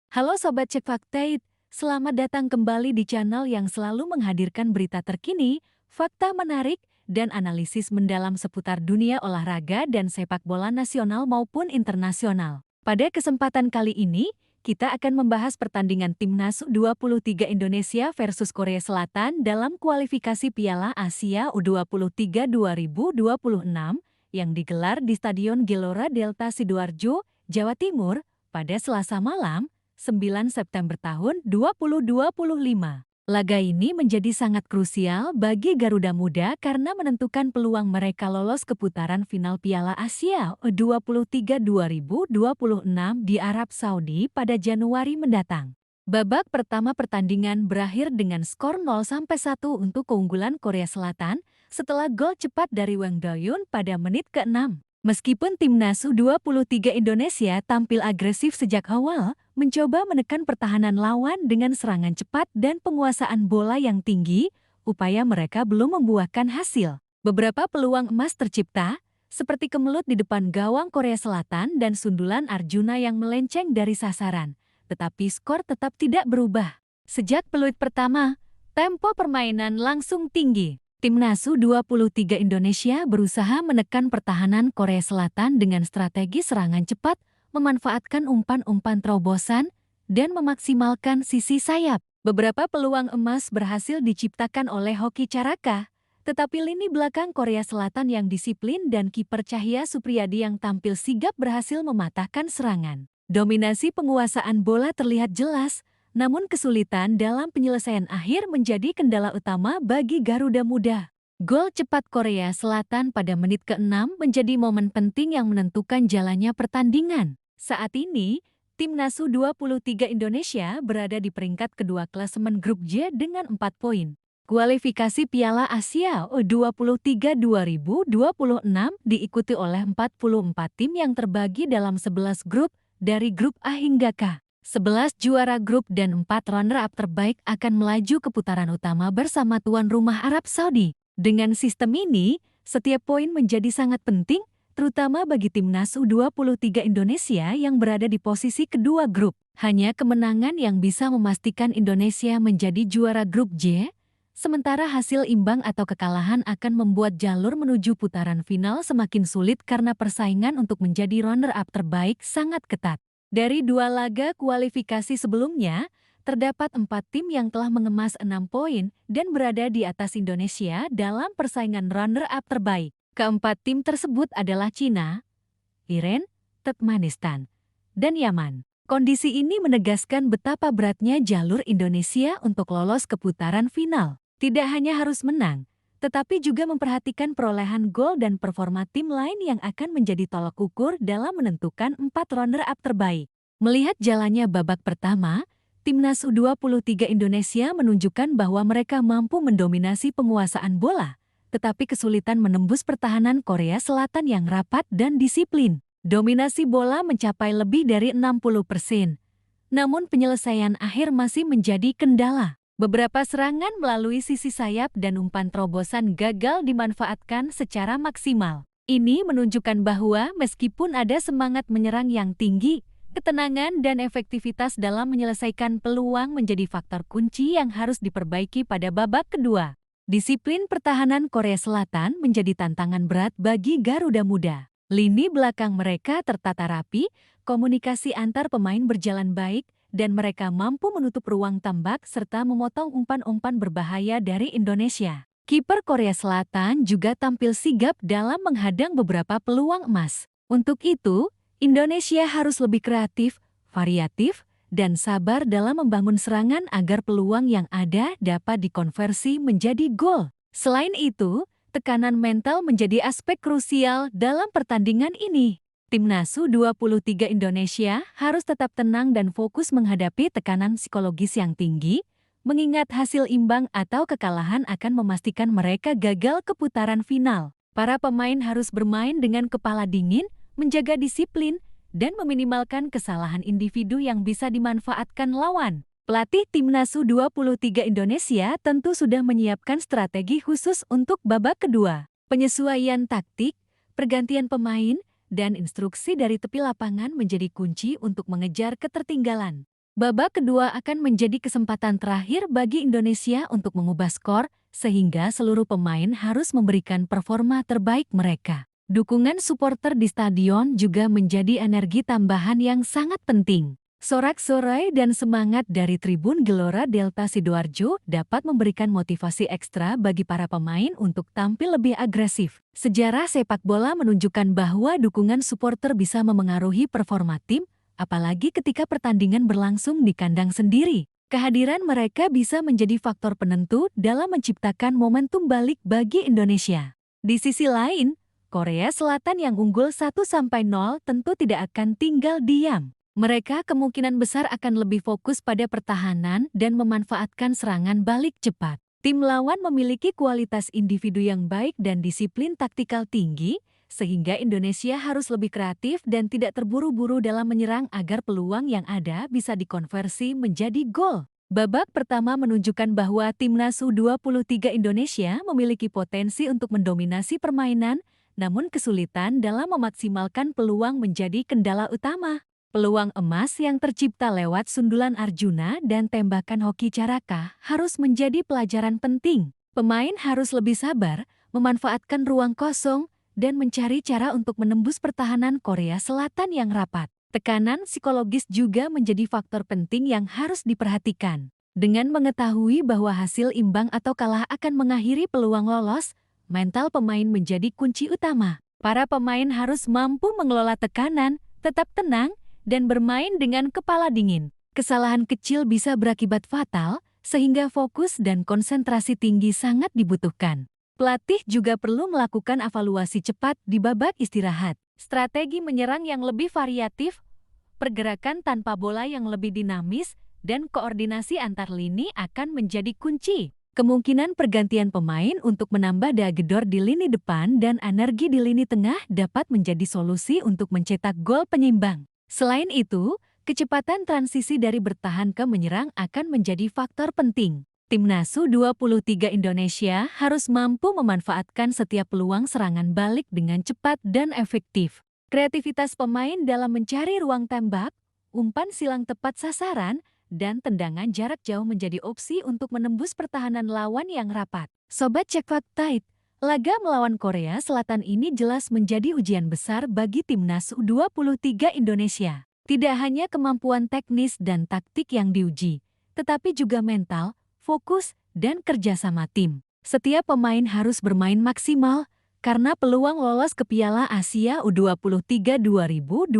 Halo Sobat Cek Fakta, selamat datang kembali di channel yang selalu menghadirkan berita terkini, fakta menarik, dan analisis mendalam seputar dunia olahraga dan sepak bola nasional maupun internasional. Pada kesempatan kali ini, kita akan membahas pertandingan Timnas U23 Indonesia versus Korea Selatan dalam kualifikasi Piala Asia U23 2026 yang digelar di Stadion Gelora Delta Sidoarjo, Jawa Timur, pada Selasa malam, 9 September tahun 2025. Laga ini menjadi sangat krusial bagi Garuda Muda karena menentukan peluang mereka lolos ke putaran final Piala Asia U23 2026 di Arab Saudi pada Januari mendatang. Babak pertama pertandingan berakhir dengan skor 0-1 untuk keunggulan Korea Selatan setelah gol cepat dari Wang Doyun pada menit ke-6. Meskipun timnas U23 Indonesia tampil agresif sejak awal, mencoba menekan pertahanan lawan dengan serangan cepat dan penguasaan bola yang tinggi, upaya mereka belum membuahkan hasil. Beberapa peluang emas tercipta, seperti kemelut di depan gawang Korea Selatan dan sundulan Arjuna yang melenceng dari sasaran, tetapi skor tetap tidak berubah. Sejak peluit pertama, tempo permainan langsung tinggi. Timnas U23 Indonesia berusaha menekan pertahanan Korea Selatan dengan strategi serangan cepat, memanfaatkan umpan-umpan terobosan, dan memaksimalkan sisi sayap. Beberapa peluang emas berhasil diciptakan oleh Hoki Caraka, tetapi lini belakang Korea Selatan yang disiplin dan kiper Cahya Supriyadi yang tampil sigap berhasil mematahkan serangan. Dominasi penguasaan bola terlihat jelas, namun kesulitan dalam penyelesaian akhir menjadi kendala utama bagi Garuda Muda. Gol cepat Korea Selatan pada menit ke-6 menjadi momen penting yang menentukan jalannya pertandingan. Saat ini, Timnas U23 Indonesia berada di peringkat kedua klasemen grup J dengan 4 poin. Kualifikasi Piala Asia U23 2026 diikuti oleh 44 tim yang terbagi dalam 11 grup dari grup A hingga K. 11 juara grup dan 4 runner-up terbaik akan melaju ke putaran utama bersama tuan rumah Arab Saudi. Dengan sistem ini, setiap poin menjadi sangat penting, terutama bagi timnas U23 Indonesia yang berada di posisi kedua grup. Hanya kemenangan yang bisa memastikan Indonesia menjadi juara grup J, sementara hasil imbang atau kekalahan akan membuat jalur menuju putaran final semakin sulit karena persaingan untuk menjadi runner-up terbaik sangat ketat. Dari 2 laga kualifikasi sebelumnya, terdapat 4 tim yang telah mengemas 6 poin dan berada di atas Indonesia dalam persaingan runner-up terbaik. Keempat tim tersebut adalah Cina, Iran, Turkmenistan, dan Yaman. Kondisi ini menegaskan betapa beratnya jalur Indonesia untuk lolos ke putaran final. Tidak hanya harus menang, tetapi juga memperhatikan perolehan gol dan performa tim lain yang akan menjadi tolak ukur dalam menentukan 4 runner-up terbaik. Melihat jalannya babak pertama, Timnas U23 Indonesia menunjukkan bahwa mereka mampu mendominasi penguasaan bola, tetapi kesulitan menembus pertahanan Korea Selatan yang rapat dan disiplin. Dominasi bola mencapai lebih dari 60%, namun penyelesaian akhir masih menjadi kendala. Beberapa serangan melalui sisi sayap dan umpan terobosan gagal dimanfaatkan secara maksimal. Ini menunjukkan bahwa meskipun ada semangat menyerang yang tinggi, ketenangan dan efektivitas dalam menyelesaikan peluang menjadi faktor kunci yang harus diperbaiki pada babak kedua. Disiplin pertahanan Korea Selatan menjadi tantangan berat bagi Garuda Muda. Lini belakang mereka tertata rapi, komunikasi antar pemain berjalan baik, dan mereka mampu menutup ruang tambak serta memotong umpan-umpan berbahaya dari Indonesia. Kiper Korea Selatan juga tampil sigap dalam menghadang beberapa peluang emas. Untuk itu, Indonesia harus lebih kreatif, variatif, dan sabar dalam membangun serangan agar peluang yang ada dapat dikonversi menjadi gol. Selain itu, tekanan mental menjadi aspek krusial dalam pertandingan ini. Timnas U23 Indonesia harus tetap tenang dan fokus menghadapi tekanan psikologis yang tinggi, mengingat hasil imbang atau kekalahan akan memastikan mereka gagal ke putaran final. Para pemain harus bermain dengan kepala dingin, menjaga disiplin, dan meminimalkan kesalahan individu yang bisa dimanfaatkan lawan. Pelatih Timnas U23 Indonesia tentu sudah menyiapkan strategi khusus untuk babak kedua. Penyesuaian taktik, pergantian pemain, dan instruksi dari tepi lapangan menjadi kunci untuk mengejar ketertinggalan. Babak kedua akan menjadi kesempatan terakhir bagi Indonesia untuk mengubah skor, sehingga seluruh pemain harus memberikan performa terbaik mereka. Dukungan supporter di stadion juga menjadi energi tambahan yang sangat penting. Sorak-sorai dan semangat dari Tribun Gelora Delta Sidoarjo dapat memberikan motivasi ekstra bagi para pemain untuk tampil lebih agresif. Sejarah sepak bola menunjukkan bahwa dukungan supporter bisa memengaruhi performa tim, apalagi ketika pertandingan berlangsung di kandang sendiri. Kehadiran mereka bisa menjadi faktor penentu dalam menciptakan momentum balik bagi Indonesia. Di sisi lain, Korea Selatan yang unggul 1-0 tentu tidak akan tinggal diam. Mereka kemungkinan besar akan lebih fokus pada pertahanan dan memanfaatkan serangan balik cepat. Tim lawan memiliki kualitas individu yang baik dan disiplin taktikal tinggi, sehingga Indonesia harus lebih kreatif dan tidak terburu-buru dalam menyerang agar peluang yang ada bisa dikonversi menjadi gol. Babak pertama menunjukkan bahwa Timnas U23 Indonesia memiliki potensi untuk mendominasi permainan, namun kesulitan dalam memaksimalkan peluang menjadi kendala utama. Peluang emas yang tercipta lewat sundulan Arjuna dan tembakan hoki Caraka harus menjadi pelajaran penting. Pemain harus lebih sabar, memanfaatkan ruang kosong, dan mencari cara untuk menembus pertahanan Korea Selatan yang rapat. Tekanan psikologis juga menjadi faktor penting yang harus diperhatikan. Dengan mengetahui bahwa hasil imbang atau kalah akan mengakhiri peluang lolos, mental pemain menjadi kunci utama. Para pemain harus mampu mengelola tekanan, tetap tenang, dan bermain dengan kepala dingin. Kesalahan kecil bisa berakibat fatal, sehingga fokus dan konsentrasi tinggi sangat dibutuhkan. Pelatih juga perlu melakukan evaluasi cepat di babak istirahat. Strategi menyerang yang lebih variatif, pergerakan tanpa bola yang lebih dinamis, dan koordinasi antar lini akan menjadi kunci. Kemungkinan pergantian pemain untuk menambah daya gedor di lini depan dan energi di lini tengah dapat menjadi solusi untuk mencetak gol penyimbang. Selain itu, kecepatan transisi dari bertahan ke menyerang akan menjadi faktor penting. Timnas U23 Indonesia harus mampu memanfaatkan setiap peluang serangan balik dengan cepat dan efektif. Kreativitas pemain dalam mencari ruang tembak, umpan silang tepat sasaran, dan tendangan jarak jauh menjadi opsi untuk menembus pertahanan lawan yang rapat. Sobat Cek Fakta, laga melawan Korea Selatan ini jelas menjadi ujian besar bagi Timnas U23 Indonesia. Tidak hanya kemampuan teknis dan taktik yang diuji, tetapi juga mental, fokus, dan kerjasama tim. Setiap pemain harus bermain maksimal, karena peluang lolos ke Piala Asia U23 2026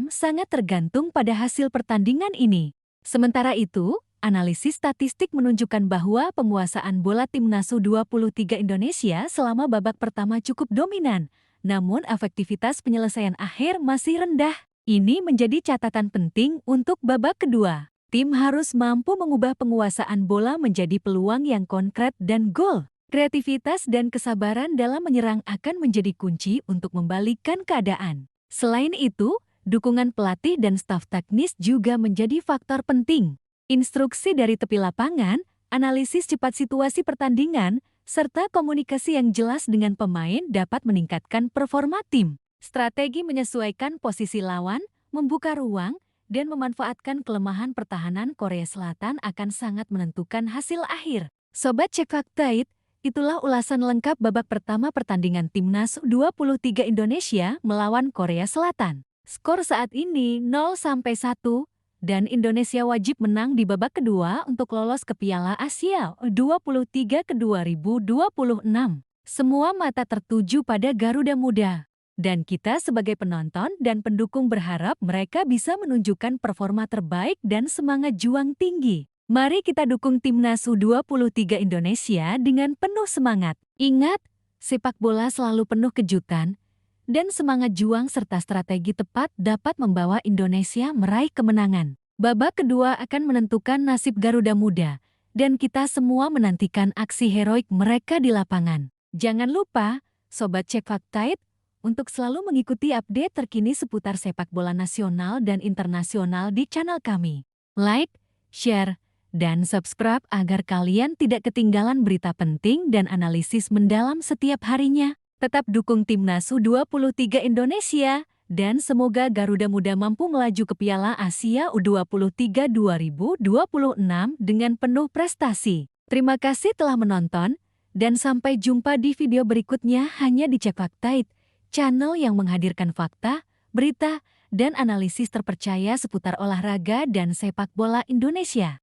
sangat tergantung pada hasil pertandingan ini. Sementara itu, analisis statistik menunjukkan bahwa penguasaan bola Timnas U23 Indonesia selama babak pertama cukup dominan, namun efektivitas penyelesaian akhir masih rendah. Ini menjadi catatan penting untuk babak kedua. Tim harus mampu mengubah penguasaan bola menjadi peluang yang konkret dan gol. Kreativitas dan kesabaran dalam menyerang akan menjadi kunci untuk membalikkan keadaan. Selain itu, dukungan pelatih dan staf teknis juga menjadi faktor penting. Instruksi dari tepi lapangan, analisis cepat situasi pertandingan, serta komunikasi yang jelas dengan pemain dapat meningkatkan performa tim. Strategi menyesuaikan posisi lawan, membuka ruang, dan memanfaatkan kelemahan pertahanan Korea Selatan akan sangat menentukan hasil akhir. Sobat Cek Fakta, itulah ulasan lengkap babak pertama pertandingan Timnas U23 Indonesia melawan Korea Selatan. Skor saat ini 0-1 dan Indonesia wajib menang di babak kedua untuk lolos ke Piala Asia U23 ke 2026. Semua mata tertuju pada Garuda Muda. Dan kita sebagai penonton dan pendukung berharap mereka bisa menunjukkan performa terbaik dan semangat juang tinggi. Mari kita dukung Timnas U23 Indonesia dengan penuh semangat. Ingat, sepak bola selalu penuh kejutan, dan semangat juang serta strategi tepat dapat membawa Indonesia meraih kemenangan. Babak kedua akan menentukan nasib Garuda Muda, dan kita semua menantikan aksi heroik mereka di lapangan. Jangan lupa, Sobat Cek Fakta, untuk selalu mengikuti update terkini seputar sepak bola nasional dan internasional di channel kami. Like, share, dan subscribe agar kalian tidak ketinggalan berita penting dan analisis mendalam setiap harinya. Tetap dukung Timnas U23 Indonesia Dan semoga Garuda Muda mampu melaju ke Piala Asia U23 2026 dengan penuh prestasi. Terima kasih telah menonton, dan sampai jumpa di video berikutnya hanya di Cek Fakta, channel yang menghadirkan fakta, berita, dan analisis terpercaya seputar olahraga dan sepak bola Indonesia.